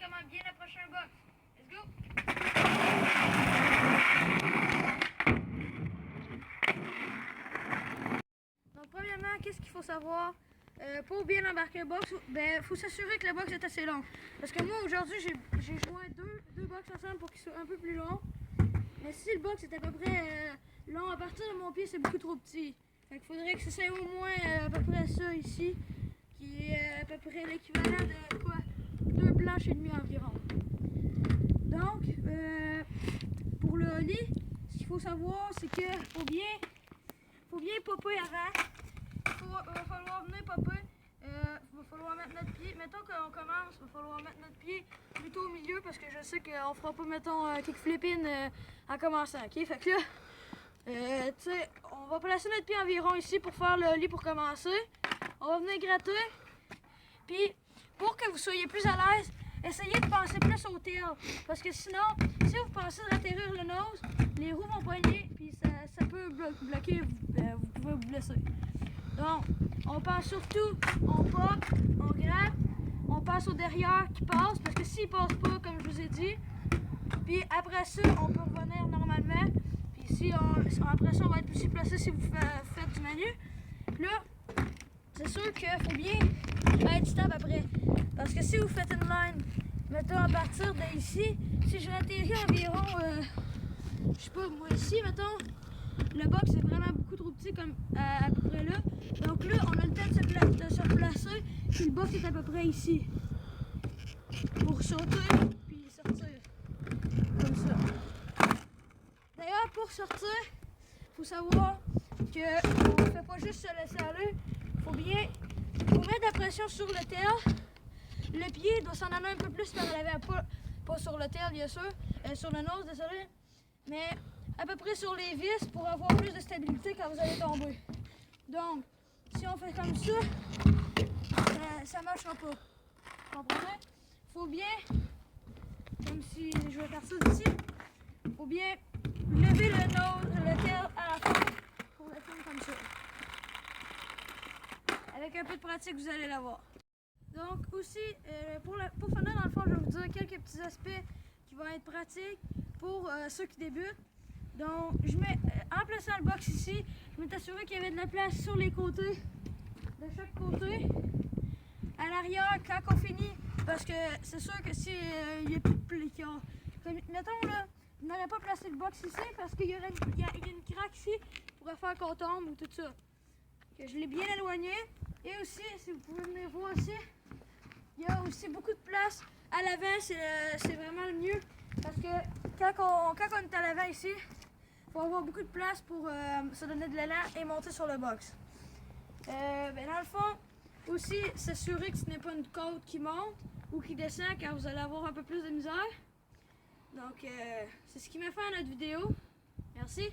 comment bien approcher un box. Let's go! Donc premièrement, qu'est-ce qu'il faut savoir? Pour bien embarquer un box, il faut s'assurer que le box est assez long. Parce que moi aujourd'hui j'ai joint deux box ensemble pour qu'ils soient un peu plus longs. Mais si le box est à peu près long à partir de mon pied, c'est beaucoup trop petit. Fait qu'il faudrait que ce soit au moins à peu près ça ici, qui est à peu près l'équivalent de quoi? 2 planches et demie environ. Donc, pour le lit, ce qu'il faut savoir, c'est qu'il faut bien popper avant. Il va falloir venir popper. Il va falloir mettre notre pied. Mettons qu'on commence, il va falloir mettre notre pied plutôt au milieu parce que je sais qu'on fera pas, mettons, kickflipping en commençant. Ok? Fait que là, on va placer notre pied environ ici pour faire le lit pour commencer. On va venir gratter. Puis, pour que vous soyez plus à l'aise, essayez de penser plus au tail. Parce que sinon, si vous pensez d'atterrir le nose, les roues vont poigner, puis ça peut bloquer, vous pouvez vous blesser. Donc, on pense surtout, on pop, on gratte, on passe au derrière qui passe, parce que s'il passe pas, comme je vous ai dit, puis après ça, on peut revenir normalement. Puis si après ça, on va être aussi placé si vous faites du manu. Là, c'est sûr qu'il faut bien être stable après. Parce que si vous faites une line, mettons à partir d'ici, si je l'atterris environ, je sais pas, moi ici, mettons, le box est vraiment beaucoup trop petit comme à peu près là. Donc là, on a le temps de se replacer, puis le box est à peu près ici. Pour sauter, puis sortir. Comme ça. D'ailleurs, pour sortir, il faut savoir qu'on ne fait pas juste se laisser aller. Faut mettre de la pression sur le tail. Le pied doit s'en aller un peu plus par l'avant, pas sur le tail bien sûr, sur le nose, désolé, mais à peu près sur les vis pour avoir plus de stabilité quand vous allez tomber. Donc, si on fait comme ça, ça ne marchera pas. Vous comprenez? Faut bien, comme si je vais faire ça d'ici, faut bien lever le tail à la fin pour le faire comme ça. Avec un peu de pratique, vous allez l'avoir. Donc aussi, pour finir, dans le fond, je vais vous dire quelques petits aspects qui vont être pratiques pour ceux qui débutent. Donc, en plaçant le box ici, je m'étais assuré qu'il y avait de la place sur les côtés, de chaque côté. À l'arrière, quand on finit, parce que c'est sûr que si il n'y a plus de plis, mettons là, vous n'aurez pas placé le box ici parce qu'il y a une craque ici qui pourrait faire qu'on tombe ou tout ça. Que je l'ai bien éloigné. Et aussi, si vous pouvez venir voir aussi, il y a aussi beaucoup de place à l'avant, c'est vraiment le mieux. Parce que quand on est à l'avant ici, il faut avoir beaucoup de place pour se donner de l'élan et monter sur le box. Dans le fond, aussi s'assurer que ce n'est pas une côte qui monte ou qui descend car vous allez avoir un peu plus de misère. Donc, c'est ce qui m'a fait à notre vidéo. Merci.